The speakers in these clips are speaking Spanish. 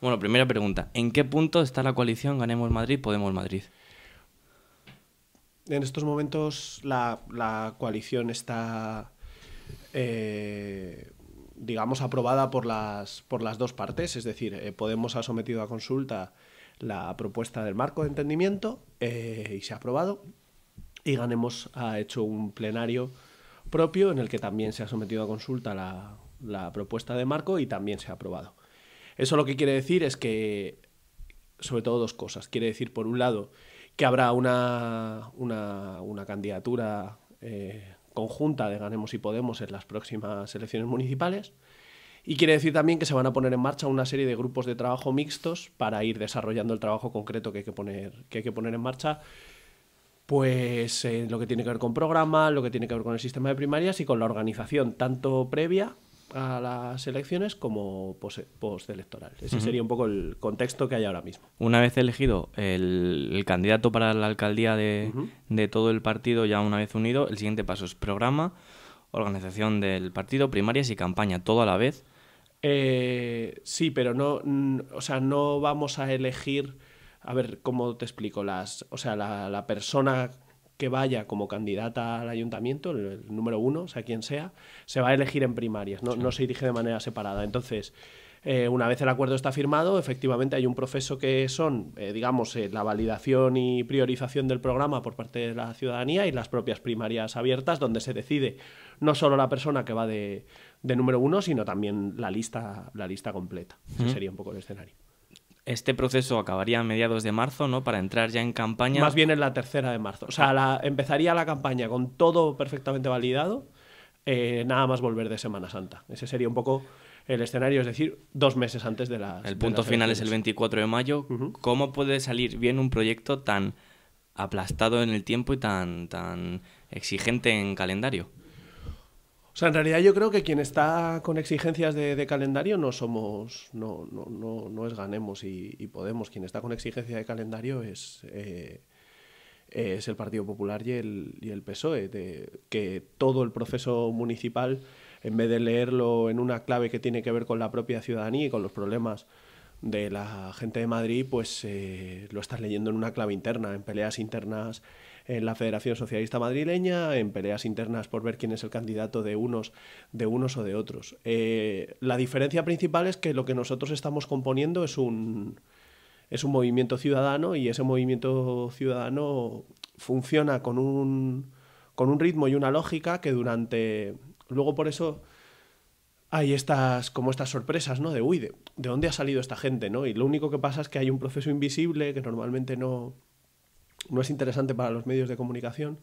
Bueno, primera pregunta. ¿En qué punto está la coalición Ganemos Madrid, Podemos Madrid? En estos momentos la coalición está, digamos, aprobada por las dos partes. Es decir, Podemos ha sometido a consulta la propuesta del marco de entendimiento y se ha aprobado. Y Ganemos ha hecho un plenario propio en el que también se ha sometido a consulta la propuesta de marco y también se ha aprobado. Eso lo que quiere decir es que, sobre todo dos cosas. Quiere decir, por un lado, que habrá una candidatura conjunta de Ganemos y Podemos en las próximas elecciones municipales. Y quiere decir también que se van a poner en marcha una serie de grupos de trabajo mixtos para ir desarrollando el trabajo concreto que hay que poner en marcha, pues lo que tiene que ver con programa, lo que tiene que ver con el sistema de primarias y con la organización tanto previa a las elecciones como postelectoral. Ese sería un poco el contexto que hay ahora mismo. Una vez elegido el candidato para la alcaldía de todo el partido, ya una vez unido, el siguiente paso es programa, organización del partido, primarias y campaña, todo a la vez. Sí, pero no vamos a elegir, a ver, ¿cómo te explico? La persona que vaya como candidata al ayuntamiento, el número 1, o sea, quien sea, se va a elegir en primarias, no se dirige de manera separada. Entonces, una vez el acuerdo está firmado, efectivamente hay un proceso que son, la validación y priorización del programa por parte de la ciudadanía y las propias primarias abiertas, donde se decide no solo la persona que va de número 1, sino también la lista completa. Ese sería un poco el escenario. Este proceso acabaría a mediados de marzo, ¿no? Para entrar ya en campaña. Más bien en la 3ª de marzo. O sea, empezaría la campaña con todo perfectamente validado, nada más volver de Semana Santa. Ese sería un poco el escenario, es decir, 2 meses antes de las El punto final es el 24 de mayo. ¿Cómo puede salir bien un proyecto tan aplastado en el tiempo y tan exigente en calendario? O sea, en realidad yo creo que quien está con exigencias de calendario no es Ganemos y Podemos. Quien está con exigencia de calendario es el Partido Popular y el PSOE, que todo el proceso municipal, en vez de leerlo en una clave que tiene que ver con la propia ciudadanía y con los problemas de la gente de Madrid, pues lo estás leyendo en una clave interna, en peleas internas en la Federación Socialista Madrileña, en peleas internas por ver quién es el candidato de unos o de otros. La diferencia principal es que lo que nosotros estamos componiendo es un movimiento ciudadano, y ese movimiento ciudadano funciona con un ritmo y una lógica que luego por eso hay estas sorpresas, ¿no? ¿De dónde ha salido esta gente, ¿no? Y lo único que pasa es que hay un proceso invisible que normalmente no es interesante para los medios de comunicación,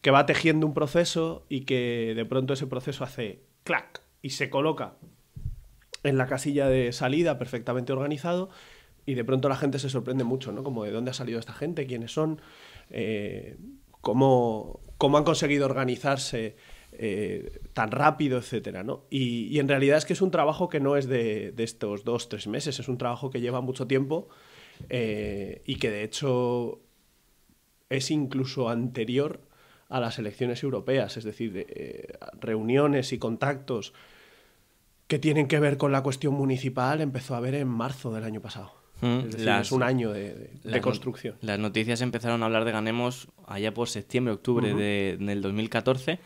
que va tejiendo un proceso y que de pronto ese proceso hace clac y se coloca en la casilla de salida perfectamente organizado, y de pronto la gente se sorprende mucho, ¿no? Como de dónde ha salido esta gente, quiénes son, cómo han conseguido organizarse tan rápido, etcétera, ¿no? Y en realidad es que es un trabajo que no es de estos 2-3 meses, es un trabajo que lleva mucho tiempo y que de hecho es incluso anterior a las elecciones europeas, es decir, reuniones y contactos que tienen que ver con la cuestión municipal empezó a haber en marzo del año pasado. Es decir, es un año de construcción. Las noticias empezaron a hablar de Ganemos allá por septiembre, octubre del 2014,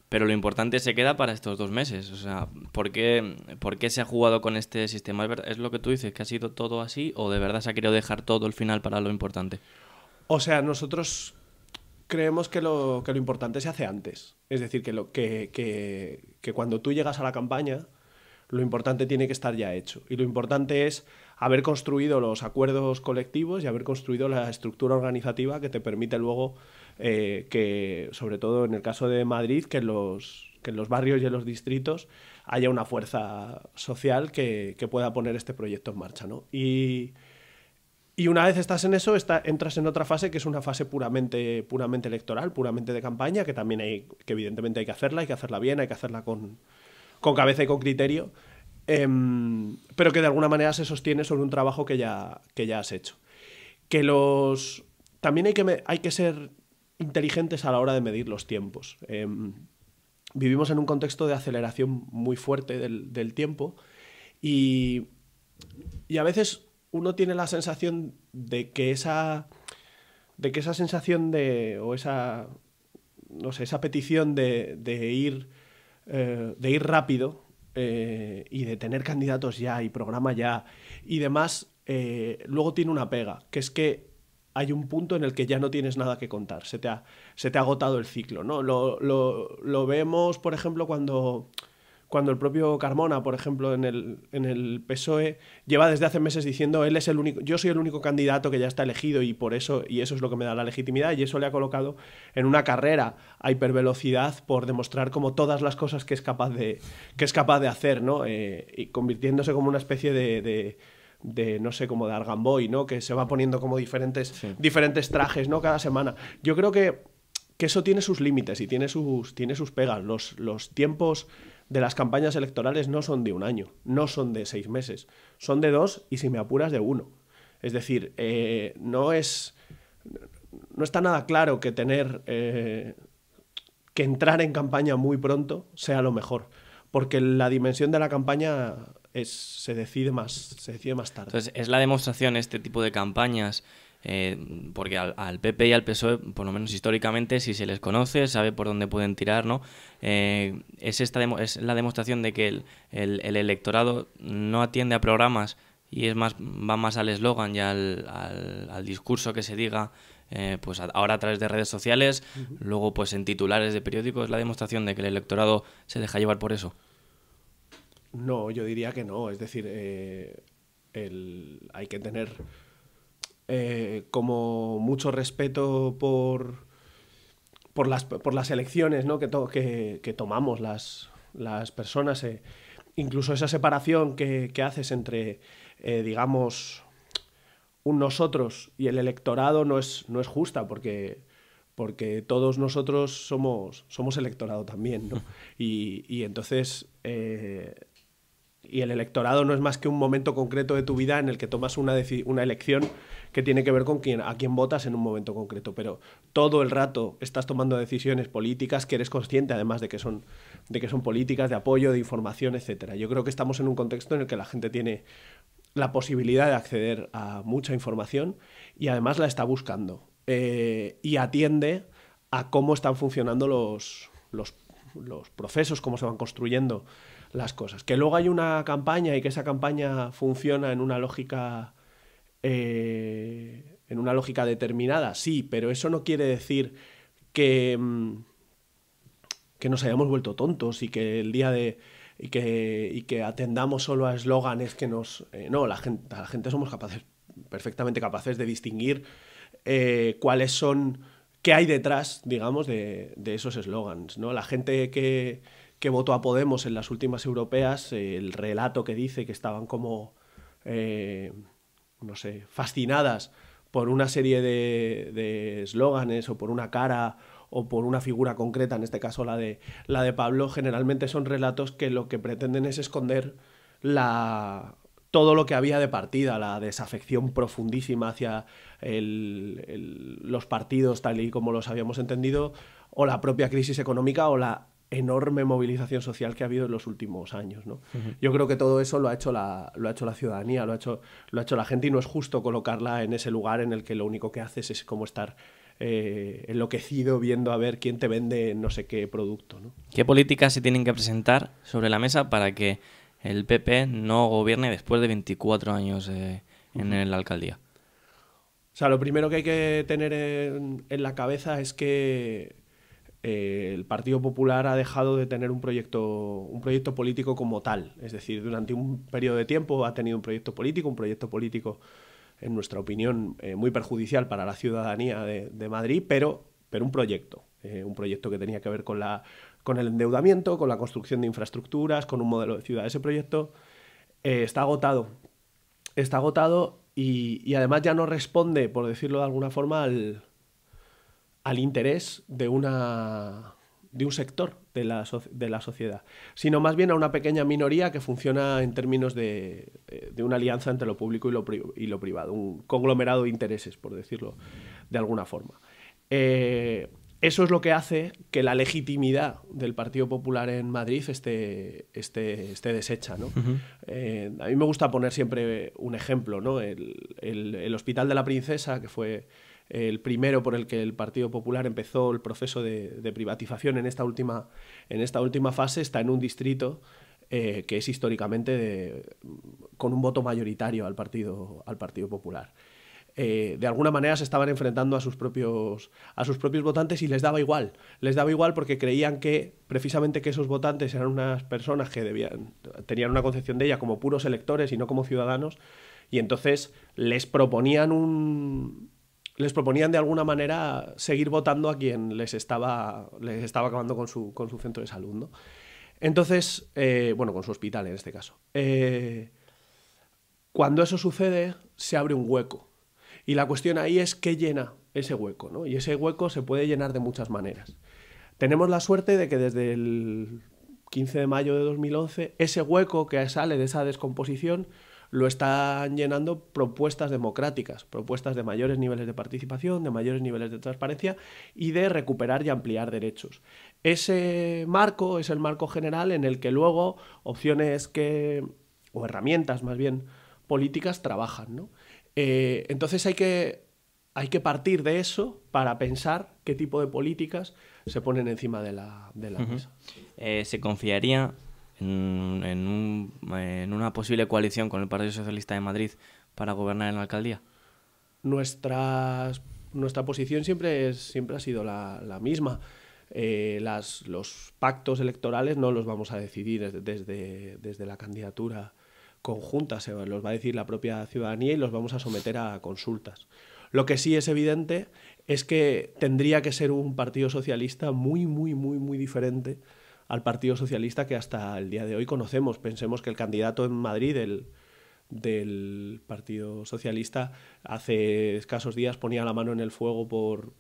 pero lo importante se queda para estos 2 meses. O sea, ¿por qué se ha jugado con este sistema? ¿Es lo que tú dices, que ha sido todo así, o de verdad se ha querido dejar todo el final para lo importante? O sea, nosotros creemos que lo importante se hace antes. Es decir, que cuando tú llegas a la campaña, lo importante tiene que estar ya hecho. Y lo importante es haber construido los acuerdos colectivos y haber construido la estructura organizativa que te permite luego que, sobre todo en el caso de Madrid, que en los barrios y en los distritos haya una fuerza social que pueda poner este proyecto en marcha, ¿no? Y una vez estás en eso, entras en otra fase que es una fase puramente electoral, puramente de campaña, que también que evidentemente hay que hacerla bien, hay que hacerla con cabeza y con criterio, pero que de alguna manera se sostiene sobre un trabajo que ya has hecho. También hay que ser inteligentes a la hora de medir los tiempos. Vivimos en un contexto de aceleración muy fuerte del tiempo y a veces uno tiene la sensación de que esa sensación o esa, no sé, esa petición de ir rápido y de tener candidatos ya y programa ya y demás, luego tiene una pega, que es que hay un punto en el que ya no tienes nada que contar, se te ha agotado el ciclo, ¿no? Lo vemos, por ejemplo, cuando el propio Carmona, por ejemplo, en el PSOE, lleva desde hace meses diciendo él es el único, yo soy el único candidato que ya está elegido y por eso, y eso es lo que me da la legitimidad, y eso le ha colocado en una carrera a hipervelocidad por demostrar como todas las cosas que es capaz de hacer, ¿no? Y convirtiéndose como una especie de no sé, como de Argamboy, ¿no? Que se va poniendo como diferentes trajes, ¿no? Cada semana. Yo creo que eso tiene sus límites y tiene sus pegas. Los tiempos de las campañas electorales no son de un año, no son de 6 meses, son de 2 y, si me apuras, de 1. Es decir, no está nada claro que que entrar en campaña muy pronto sea lo mejor, porque la dimensión de la campaña se decide más tarde. Entonces, es la demostración este tipo de campañas, porque al PP y al PSOE, por lo menos históricamente, si se les conoce, sabe por dónde pueden tirar, ¿no? Es la demostración de que el electorado no atiende a programas y va más al eslogan y al discurso que se diga, pues ahora a través de redes sociales, luego pues en titulares de periódicos. Es la demostración de que el electorado se deja llevar por eso. No, yo diría que no. Es decir, hay que tener como mucho respeto por las elecciones, ¿no? que tomamos las personas. Incluso esa separación que haces entre, digamos, un nosotros y el electorado no es justa, porque todos nosotros somos electorado también, ¿no? Y entonces... y el electorado no es más que un momento concreto de tu vida en el que tomas una elección que tiene que ver con a quién votas en un momento concreto, pero todo el rato estás tomando decisiones políticas que eres consciente además de que son políticas de apoyo, de información, etcétera. Yo creo que estamos en un contexto en el que la gente tiene la posibilidad de acceder a mucha información y además la está buscando, y atiende a cómo están funcionando los procesos, cómo se van construyendo las cosas. Que luego hay una campaña y que esa campaña funciona en una lógica determinada, sí, pero eso no quiere decir que nos hayamos vuelto tontos y que el día de y que atendamos solo a eslóganes que nos... no, la gente somos perfectamente capaces de distinguir qué hay detrás, digamos, de esos eslóganes, ¿no? La gente que votó a Podemos en las últimas europeas, el relato que dice que estaban como, no sé, fascinadas por una serie de eslóganes o por una cara o por una figura concreta, en este caso la de Pablo, generalmente son relatos que lo que pretenden es esconder todo lo que había de partida, la desafección profundísima hacia los partidos tal y como los habíamos entendido, o la propia crisis económica, o la enorme movilización social que ha habido en los últimos años, ¿no? Yo creo que todo eso lo ha hecho la ciudadanía, lo ha hecho la gente, y no es justo colocarla en ese lugar en el que lo único que haces es como estar enloquecido viendo a ver quién te vende no sé qué producto, ¿no? ¿Qué políticas se tienen que presentar sobre la mesa para que el PP no gobierne después de 24 años en la alcaldía? O sea, lo primero que hay que tener en la cabeza es que el Partido Popular ha dejado de tener un proyecto político como tal. Es decir, durante un periodo de tiempo ha tenido un proyecto político, en nuestra opinión, muy perjudicial para la ciudadanía de Madrid, pero un proyecto que tenía que ver con el endeudamiento, con la construcción de infraestructuras, con un modelo de ciudad. Ese proyecto está agotado y además ya no responde, por decirlo de alguna forma, al interés de un sector de la sociedad, sino más bien a una pequeña minoría que funciona en términos de una alianza entre lo público y lo privado, un conglomerado de intereses, por decirlo de alguna forma. eso es lo que hace que la legitimidad del Partido Popular en Madrid esté deshecha, ¿no? A mí me gusta poner siempre un ejemplo, ¿no? El Hospital de la Princesa, que fue el primero por el que el Partido Popular empezó el proceso de privatización en esta última fase, está en un distrito que es históricamente con un voto mayoritario al Partido Popular. De alguna manera se estaban enfrentando a sus propios votantes y les daba igual porque creían que precisamente que esos votantes eran unas personas que tenían una concepción de ella como puros electores y no como ciudadanos, y entonces les proponían de alguna manera seguir votando a quien les estaba acabando con su centro de salud, ¿no? Entonces, bueno, con su hospital en este caso. Cuando eso sucede, se abre un hueco. Y la cuestión ahí es qué llena ese hueco, ¿no? Y ese hueco se puede llenar de muchas maneras. Tenemos la suerte de que desde el 15 de mayo de 2011, ese hueco que sale de esa descomposición lo están llenando propuestas democráticas, propuestas de mayores niveles de participación, de mayores niveles de transparencia y de recuperar y ampliar derechos. Ese marco es el marco general en el que luego opciones o herramientas más bien políticas trabajan, ¿no? Entonces hay que partir de eso para pensar qué tipo de políticas se ponen encima de la mesa. ¿Se confiaría en una posible coalición con el Partido Socialista de Madrid para gobernar en la alcaldía? Nuestra posición siempre ha sido la misma. Los pactos electorales no los vamos a decidir desde la candidatura conjunta, se los va a decir la propia ciudadanía y los vamos a someter a consultas. Lo que sí es evidente es que tendría que ser un Partido Socialista muy, muy, muy, muy diferente al Partido Socialista que hasta el día de hoy conocemos. Pensemos que el candidato en Madrid del Partido Socialista hace escasos días ponía la mano en el fuego por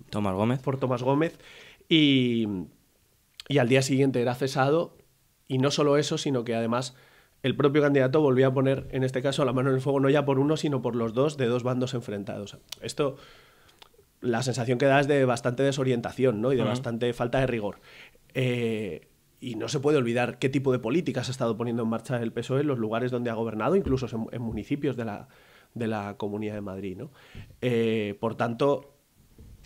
Tomás Gómez y al día siguiente era cesado. Y no solo eso, sino que además el propio candidato volvía a poner, en este caso, la mano en el fuego no ya por uno, sino por los dos, de dos bandos enfrentados. Esto, la sensación que da es de bastante desorientación, ¿no? Y de bastante falta de rigor. Y no se puede olvidar qué tipo de políticas ha estado poniendo en marcha el PSOE en los lugares donde ha gobernado, incluso en municipios de la Comunidad de Madrid, ¿no? Por tanto,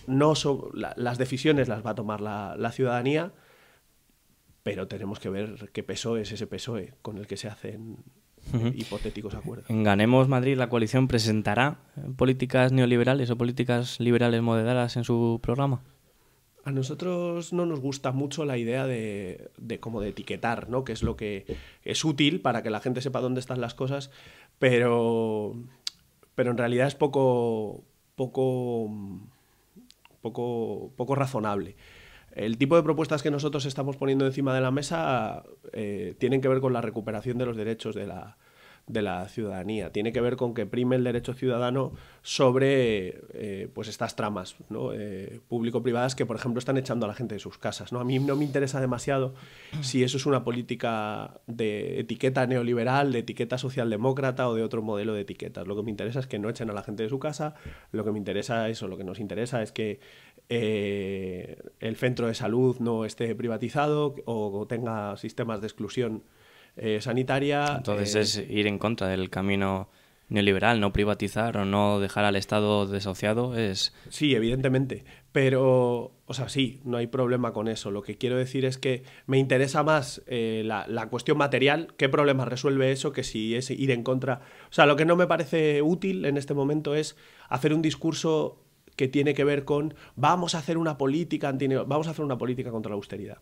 las decisiones las va a tomar la ciudadanía, pero tenemos que ver qué PSOE es ese PSOE con el que se hacen hipotéticos acuerdos. En Ganemos Madrid, la coalición presentará políticas neoliberales o políticas liberales moderadas en su programa. A nosotros no nos gusta mucho la idea de como de etiquetar, ¿no? Que es lo que es útil para que la gente sepa dónde están las cosas, pero en realidad es poco razonable. El tipo de propuestas que nosotros estamos poniendo encima de la mesa tienen que ver con la recuperación de los derechos de la ciudadanía. Tiene que ver con que prime el derecho ciudadano sobre pues estas tramas, ¿no? Público-privadas que, por ejemplo, están echando a la gente de sus casas, ¿no? A mí no me interesa demasiado si eso es una política de etiqueta neoliberal, de etiqueta socialdemócrata o de otro modelo de etiquetas. Lo que me interesa es que no echen a la gente de su casa. Lo que nos interesa es que el centro de salud no esté privatizado o tenga sistemas de exclusión sanitaria. Entonces es ir en contra del camino neoliberal, no privatizar o no dejar al Estado desociado. Sí, evidentemente, pero, o sea, sí, no hay problema con eso. Lo que quiero decir es que me interesa más la cuestión material, qué problemas resuelve eso, que si es ir en contra. O sea, lo que no me parece útil en este momento es hacer un discurso que tiene que ver con vamos a hacer una política contra la austeridad.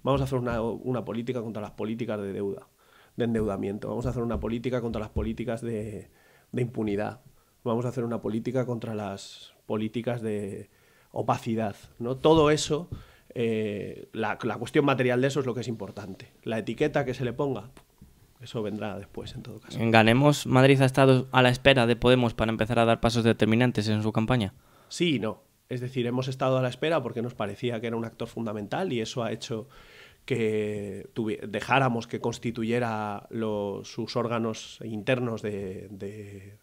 Vamos a hacer una política contra las políticas de deuda, de endeudamiento. Vamos a hacer una política contra las políticas de impunidad. Vamos a hacer una política contra las políticas de opacidad, ¿no? Todo eso, la cuestión material de eso es lo que es importante. La etiqueta que se le ponga, eso vendrá después, en todo caso. ¿En Ganemos Madrid ha estado a la espera de Podemos para empezar a dar pasos determinantes en su campaña? Sí y no. Es decir, hemos estado a la espera porque nos parecía que era un actor fundamental y eso ha hecho que dejáramos que constituyera sus órganos internos de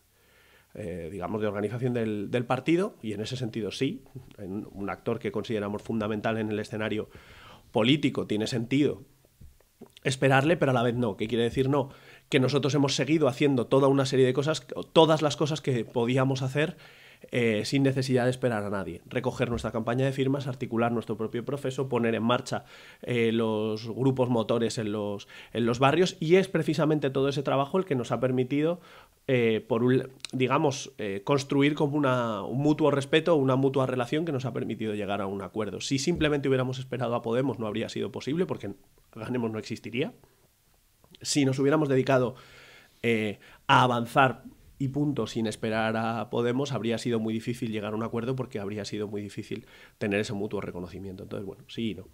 digamos, de organización del partido, y en ese sentido sí, en un actor que consideramos fundamental en el escenario político tiene sentido esperarle, pero a la vez no. ¿Qué quiere decir no? Que nosotros hemos seguido haciendo toda una serie de cosas, todas las cosas que podíamos hacer sin necesidad de esperar a nadie. Recoger nuestra campaña de firmas, articular nuestro propio proceso, poner en marcha los grupos motores en los barrios, y es precisamente todo ese trabajo el que nos ha permitido, construir como un mutuo respeto, una mutua relación que nos ha permitido llegar a un acuerdo. Si simplemente hubiéramos esperado a Podemos no habría sido posible, porque Ganemos no existiría. Si nos hubiéramos dedicado a avanzar y punto, sin esperar a Podemos, habría sido muy difícil llegar a un acuerdo, porque habría sido muy difícil tener ese mutuo reconocimiento. Entonces, bueno, sí y no.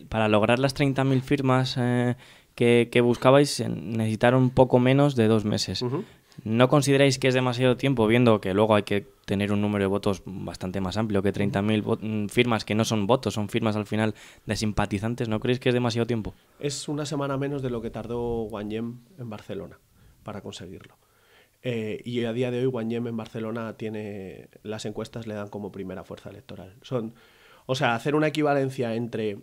Para lograr las 30.000 firmas que buscabais, necesitaron un poco menos de 2 meses. Uh-huh. ¿No consideráis que es demasiado tiempo, viendo que luego hay que tener un número de votos bastante más amplio que 30.000 firmas, que no son votos, son firmas al final de simpatizantes? ¿No creéis que es demasiado tiempo? Es una semana menos de lo que tardó Guanyem en Barcelona para conseguirlo. Y a día de hoy Guanyem en Barcelona las encuestas le dan como primera fuerza electoral. Hacer una equivalencia entre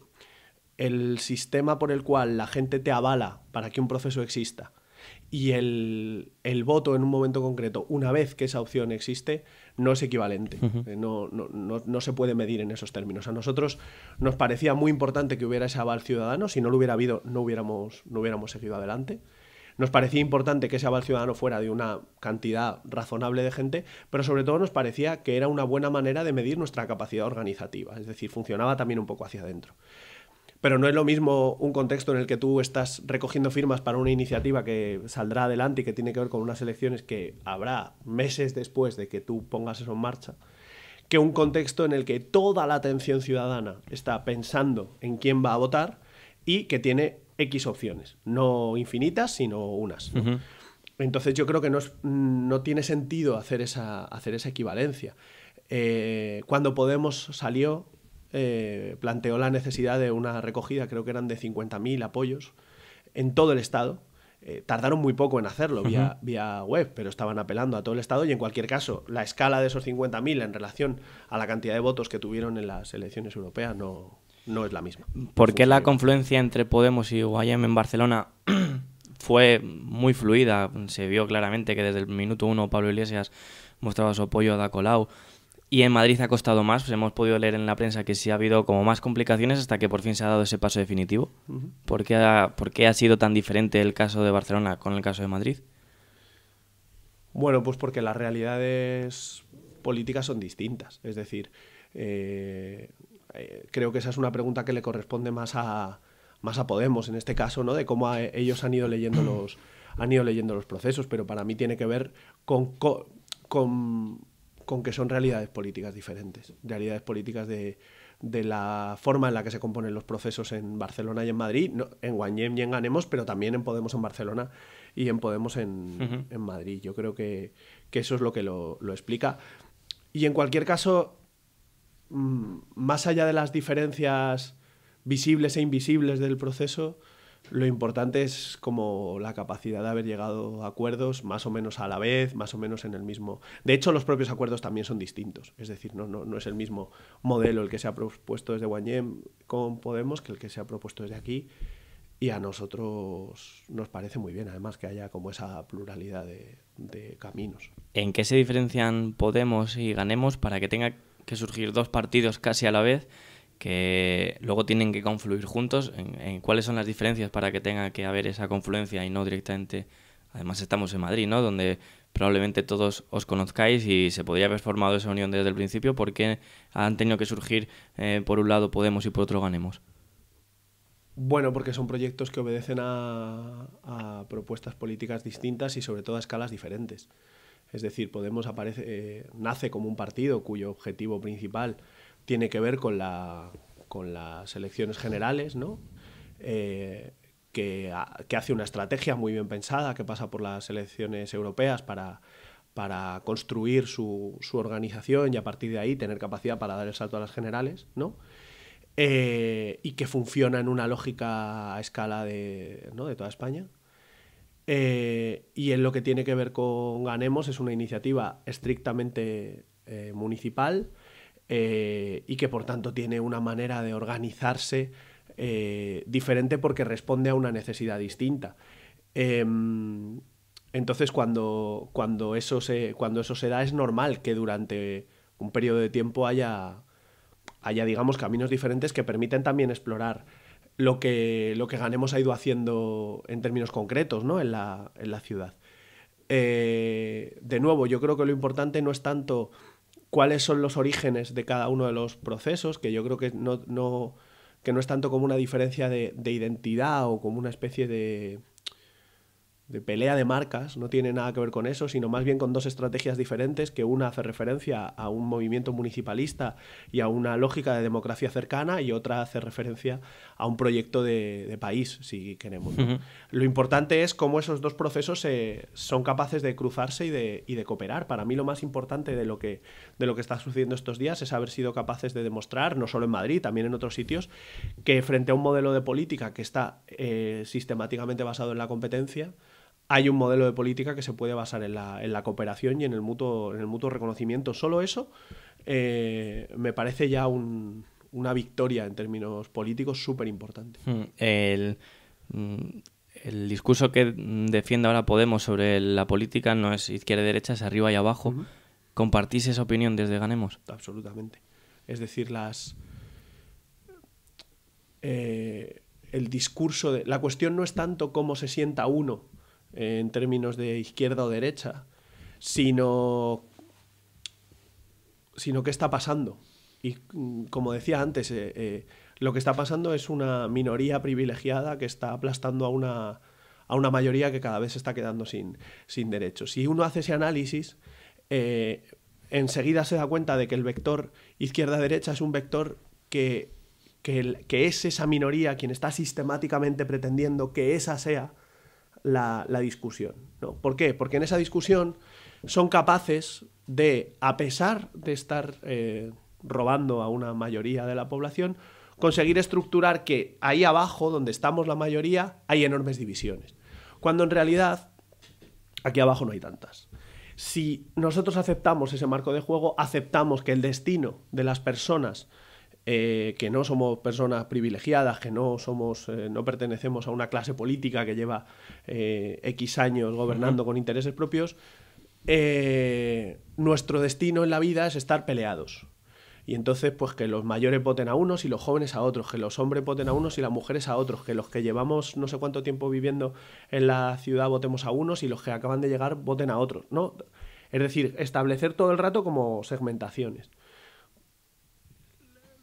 el sistema por el cual la gente te avala para que un proceso exista y el voto en un momento concreto, una vez que esa opción existe, no es equivalente. Uh-huh. No se puede medir en esos términos. A nosotros nos parecía muy importante que hubiera ese aval ciudadano. Si no lo hubiera habido, no hubiéramos seguido adelante. Nos parecía importante que ese aval ciudadano fuera de una cantidad razonable de gente, pero sobre todo nos parecía que era una buena manera de medir nuestra capacidad organizativa. Es decir, funcionaba también un poco hacia adentro. Pero no es lo mismo un contexto en el que tú estás recogiendo firmas para una iniciativa que saldrá adelante y que tiene que ver con unas elecciones que habrá meses después de que tú pongas eso en marcha, que un contexto en el que toda la atención ciudadana está pensando en quién va a votar y que tiene X opciones, no infinitas, sino unas, ¿no? Uh-huh. Entonces yo creo que no tiene sentido hacer esa equivalencia. Cuando Podemos salió, planteó la necesidad de una recogida, creo que eran de 50.000 apoyos en todo el Estado. Tardaron muy poco en hacerlo vía web, pero estaban apelando a todo el Estado, y en cualquier caso la escala de esos 50.000 en relación a la cantidad de votos que tuvieron en las elecciones europeas no es la misma. ¿Por qué la confluencia entre Podemos y Guanyem en Barcelona fue muy fluida? Se vio claramente que desde el minuto 1 Pablo Iglesias mostraba su apoyo a Ada Colau. Y en Madrid ha costado más. Pues hemos podido leer en la prensa que sí ha habido como más complicaciones hasta que por fin se ha dado ese paso definitivo. Uh-huh. ¿Por qué ha sido tan diferente el caso de Barcelona con el caso de Madrid? Bueno, pues porque las realidades políticas son distintas. Es decir, creo que esa es una pregunta que le corresponde más a Podemos en este caso, ¿no? De cómo ellos han ido leyendo los procesos, pero para mí tiene que ver con que son realidades políticas diferentes, realidades políticas de la forma en la que se componen los procesos en Barcelona y en Madrid, no, en Guanyem y en Ganemos, pero también en Podemos en Barcelona y en Podemos en Madrid. Yo creo que eso es lo que lo explica. Y en cualquier caso, más allá de las diferencias visibles e invisibles del proceso, lo importante es como la capacidad de haber llegado a acuerdos más o menos a la vez, más o menos en el mismo... De hecho, los propios acuerdos también son distintos. Es decir, no es el mismo modelo el que se ha propuesto desde Guanyem con Podemos que el que se ha propuesto desde aquí. Y a nosotros nos parece muy bien, además, que haya como esa pluralidad de caminos. ¿En qué se diferencian Podemos y Ganemos para que tenga que surgir dos partidos casi a la vez, que luego tienen que confluir juntos? ¿En cuáles son las diferencias para que tenga que haber esa confluencia y no directamente? Además estamos en Madrid, ¿no? Donde probablemente todos os conozcáis y se podría haber formado esa unión desde el principio. ¿Por qué han tenido que surgir por un lado Podemos y por otro Ganemos? Bueno, porque son proyectos que obedecen a propuestas políticas distintas y sobre todo a escalas diferentes. Es decir, Podemos nace como un partido cuyo objetivo principal tiene que ver con las elecciones generales, ¿no? Que hace una estrategia muy bien pensada, que pasa por las elecciones europeas para construir su organización y a partir de ahí tener capacidad para dar el salto a las generales, ¿no? Y que funciona en una lógica a escala de toda España. Y en lo que tiene que ver con Ganemos es una iniciativa estrictamente municipal y que por tanto tiene una manera de organizarse diferente porque responde a una necesidad distinta. Entonces cuando eso se da es normal que durante un periodo de tiempo haya digamos caminos diferentes que permiten también explorar lo que Ganemos ha ido haciendo en términos concretos, ¿no? en la ciudad. De nuevo, yo creo que lo importante no es tanto cuáles son los orígenes de cada uno de los procesos, que yo creo que no es tanto como una diferencia de identidad o como una especie de pelea de marcas, no tiene nada que ver con eso, sino más bien con dos estrategias diferentes, que una hace referencia a un movimiento municipalista y a una lógica de democracia cercana, y otra hace referencia a un proyecto de país, si queremos, ¿no? Lo importante es cómo esos dos procesos son capaces de cruzarse y de cooperar. Para mí lo más importante de lo que está sucediendo estos días es haber sido capaces de demostrar, no solo en Madrid, también en otros sitios, que frente a un modelo de política que está sistemáticamente basado en la competencia, hay un modelo de política que se puede basar en la cooperación y en el mutuo reconocimiento. Solo eso me parece ya una victoria en términos políticos súper importante. El discurso que defiende ahora Podemos sobre la política no es izquierda y derecha, es arriba y abajo. ¿Compartís esa opinión desde Ganemos? Absolutamente. Es decir, el discurso la cuestión no es tanto cómo se sienta uno en términos de izquierda o derecha, sino qué está pasando. Y como decía antes, lo que está pasando es una minoría privilegiada que está aplastando a una mayoría que cada vez se está quedando sin derechos. Si uno hace ese análisis, enseguida se da cuenta de que el vector izquierda-derecha es un vector que es esa minoría quien está sistemáticamente pretendiendo que esa sea la discusión, ¿no? ¿Por qué? Porque en esa discusión son capaces de, a pesar de estar robando a una mayoría de la población, conseguir estructurar que ahí abajo, donde estamos la mayoría, hay enormes divisiones. Cuando en realidad aquí abajo no hay tantas. Si nosotros aceptamos ese marco de juego, aceptamos que el destino de las personas que no somos personas privilegiadas, que no pertenecemos a una clase política que lleva X años gobernando con intereses propios, nuestro destino en la vida es estar peleados. Y entonces, pues que los mayores voten a unos y los jóvenes a otros, que los hombres voten a unos y las mujeres a otros, que los que llevamos no sé cuánto tiempo viviendo en la ciudad votemos a unos y los que acaban de llegar voten a otros, ¿no? Es decir, establecer todo el rato como segmentaciones.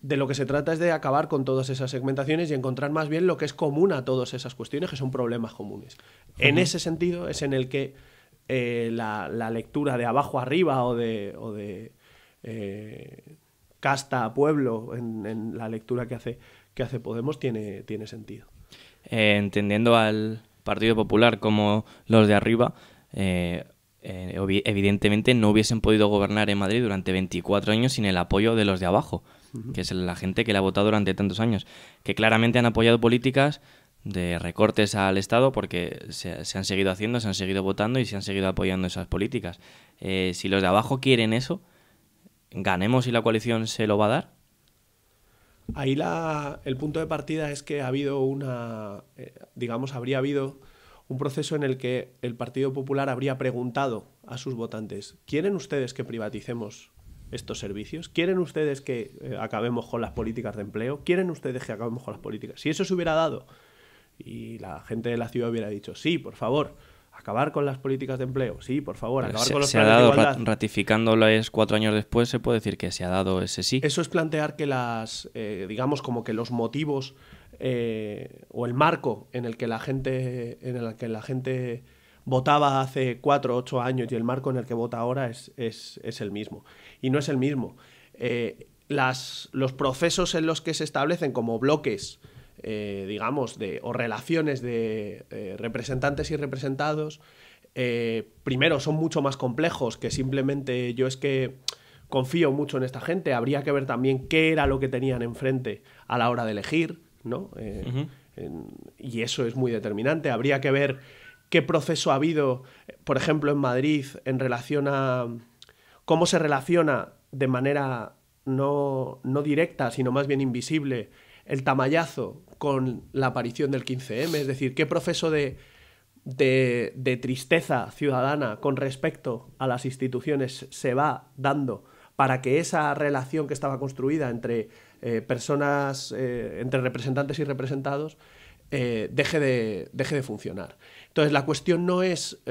De lo que se trata es de acabar con todas esas segmentaciones y encontrar más bien lo que es común a todas esas cuestiones, que son problemas comunes. En ese sentido es en el que la lectura de abajo arriba o de casta a pueblo en la lectura que hace Podemos tiene sentido. Entendiendo al Partido Popular como los de arriba, evidentemente no hubiesen podido gobernar en Madrid durante 24 años sin el apoyo de los de abajo, que es la gente que le ha votado durante tantos años, que claramente han apoyado políticas de recortes al Estado porque se han seguido haciendo, se han seguido votando y se han seguido apoyando esas políticas. Si los de abajo quieren eso, ¿Ganemos y la coalición se lo va a dar? Ahí el punto de partida es que ha habido habría habido un proceso en el que el Partido Popular habría preguntado a sus votantes: ¿quieren ustedes que privaticemos estos servicios? ¿Quieren ustedes que acabemos con las políticas de empleo? ¿Quieren ustedes que acabemos con las políticas? Si eso se hubiera dado y la gente de la ciudad hubiera dicho: sí, por favor, acabar con las políticas de empleo, sí, por favor, acabar con los planes de igualdad. Ratificándolas 4 años después, se puede decir que se ha dado ese sí. Eso es plantear que digamos como que los motivos o el marco en el que la gente votaba hace 4 o 8 años y el marco en el que vota ahora es el mismo. Y no es el mismo. Los procesos en los que se establecen como bloques, digamos, o relaciones de representantes y representados, primero son mucho más complejos que simplemente yo es que confío mucho en esta gente. Habría que ver también qué era lo que tenían enfrente a la hora de elegir, ¿no? Y eso es muy determinante. Habría que ver qué proceso ha habido, por ejemplo, en Madrid, en relación a cómo se relaciona de manera no directa, sino más bien invisible, el Tamallazo con la aparición del 15M, es decir, qué proceso de tristeza ciudadana con respecto a las instituciones se va dando para que esa relación que estaba construida entre personas, entre representantes y representados, deje de funcionar. Entonces, la cuestión no es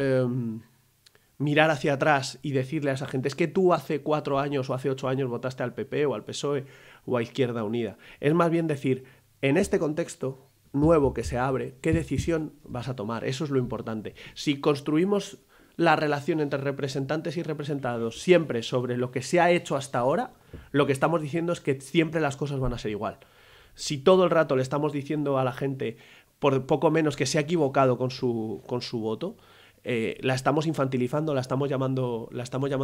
mirar hacia atrás y decirle a esa gente, es que tú hace 4 años o hace 8 años votaste al PP o al PSOE o a Izquierda Unida. Es más bien decir, en este contexto nuevo que se abre, ¿qué decisión vas a tomar? Eso es lo importante. Si construimos la relación entre representantes y representados siempre sobre lo que se ha hecho hasta ahora, lo que estamos diciendo es que siempre las cosas van a ser igual. Si todo el rato le estamos diciendo a la gente, por poco menos que se ha equivocado con su voto, la estamos infantilizando, la estamos llamando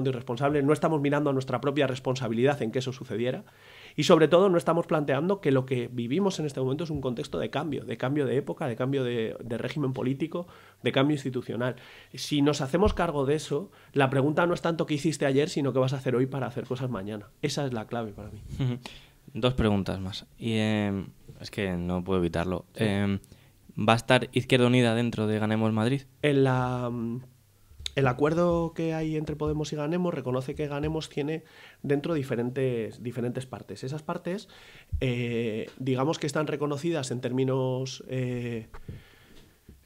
irresponsable, no estamos mirando a nuestra propia responsabilidad en que eso sucediera y sobre todo no estamos planteando que lo que vivimos en este momento es un contexto de cambio de época, de cambio de régimen político, de cambio institucional. Si nos hacemos cargo de eso, la pregunta no es tanto qué hiciste ayer, sino qué vas a hacer hoy para hacer cosas mañana. Esa es la clave para mí. 2 preguntas más. Y es que no puedo evitarlo. Sí. ¿Va a estar Izquierda Unida dentro de Ganemos Madrid? El acuerdo que hay entre Podemos y Ganemos reconoce que Ganemos tiene dentro diferentes partes. Esas partes, digamos que están reconocidas en términos...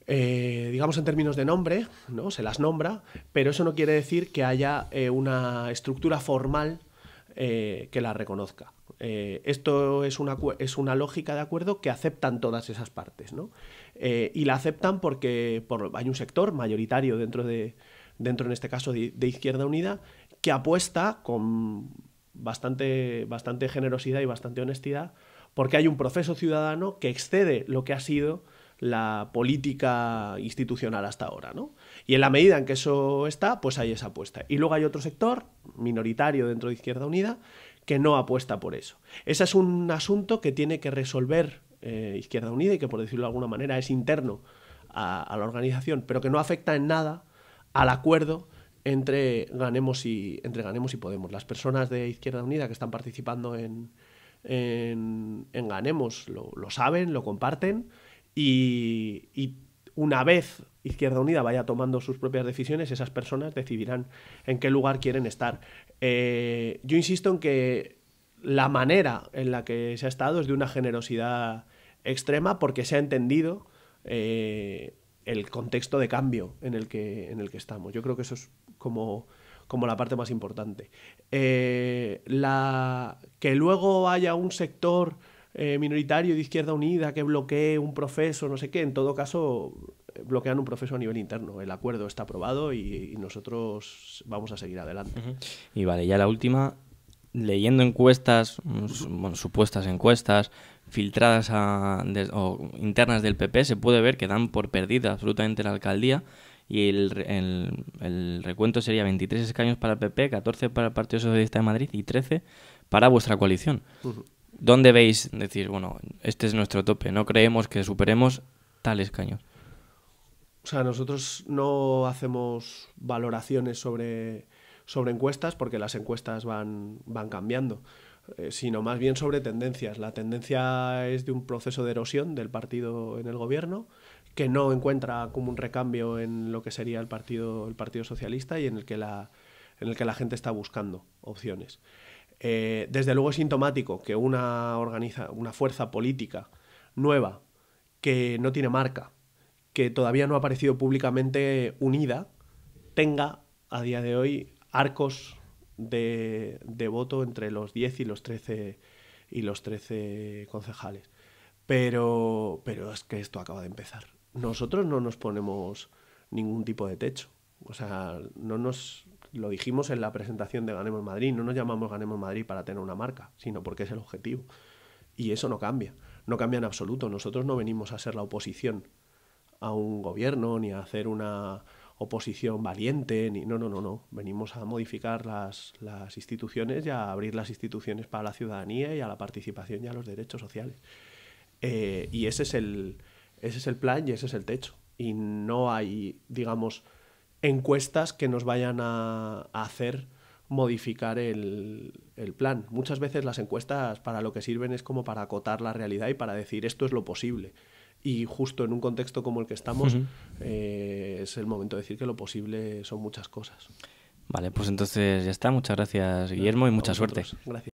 digamos en términos de nombre, ¿no? Se las nombra, pero eso no quiere decir que haya una estructura formal que la reconozca. Esto es una lógica de acuerdo que aceptan todas esas partes, ¿no? Y la aceptan porque hay un sector mayoritario dentro en este caso de Izquierda Unida que apuesta con bastante generosidad y bastante honestidad porque hay un proceso ciudadano que excede lo que ha sido la política institucional hasta ahora, ¿no? Y en la medida en que eso está, pues hay esa apuesta. Y luego hay otro sector minoritario dentro de Izquierda Unida que no apuesta por eso. Ese es un asunto que tiene que resolver Izquierda Unida y que, por decirlo de alguna manera, es interno a la organización, pero que no afecta en nada al acuerdo entre Ganemos y Podemos. Las personas de Izquierda Unida que están participando en Ganemos lo saben, lo comparten y una vez Izquierda Unida vaya tomando sus propias decisiones, esas personas decidirán en qué lugar quieren estar. Yo insisto en que la manera en la que se ha estado es de una generosidad extrema porque se ha entendido el contexto de cambio en el que estamos. Yo creo que eso es como la parte más importante. Que luego haya un sector minoritario de Izquierda Unida que bloquee un proceso, no sé qué, en todo caso bloquean un proceso a nivel interno. El acuerdo está aprobado y nosotros vamos a seguir adelante. Y vale, ya la última, leyendo encuestas, bueno, supuestas encuestas filtradas o internas del PP, se puede ver que dan por perdida absolutamente la alcaldía y el recuento sería 23 escaños para el PP, 14 para el Partido Socialista de Madrid y 13 para vuestra coalición. ¿Dónde veis decir, bueno, este es nuestro tope, no creemos que superemos tal escaño? O sea, nosotros no hacemos valoraciones sobre encuestas porque las encuestas van cambiando, sino más bien sobre tendencias. La tendencia es de un proceso de erosión del partido en el gobierno que no encuentra como un recambio en lo que sería el partido socialista y en el que la gente está buscando opciones. Desde luego es sintomático que una fuerza política nueva que no tiene marca, que todavía no ha aparecido públicamente unida, tenga a día de hoy arcos de voto entre los 10 y los 13 concejales. Pero es que esto acaba de empezar. Nosotros no nos ponemos ningún tipo de techo. O sea, lo dijimos en la presentación de Ganemos Madrid, no nos llamamos Ganemos Madrid para tener una marca, sino porque es el objetivo. Y eso no cambia en absoluto. Nosotros no venimos a ser la oposición a un gobierno, ni a hacer una oposición valiente, no. Venimos a modificar las instituciones y a abrir las instituciones para la ciudadanía y a la participación y a los derechos sociales. Y ese es el plan y ese es el techo. y no hay, digamos, encuestas que nos vayan a hacer modificar el plan. Muchas veces las encuestas para lo que sirven es como para acotar la realidad y para decir esto es lo posible. Y justo en un contexto como el que estamos, es el momento de decir que lo posible son muchas cosas. Vale, pues entonces ya está. Muchas gracias, Guillermo, y mucha suerte. Gracias.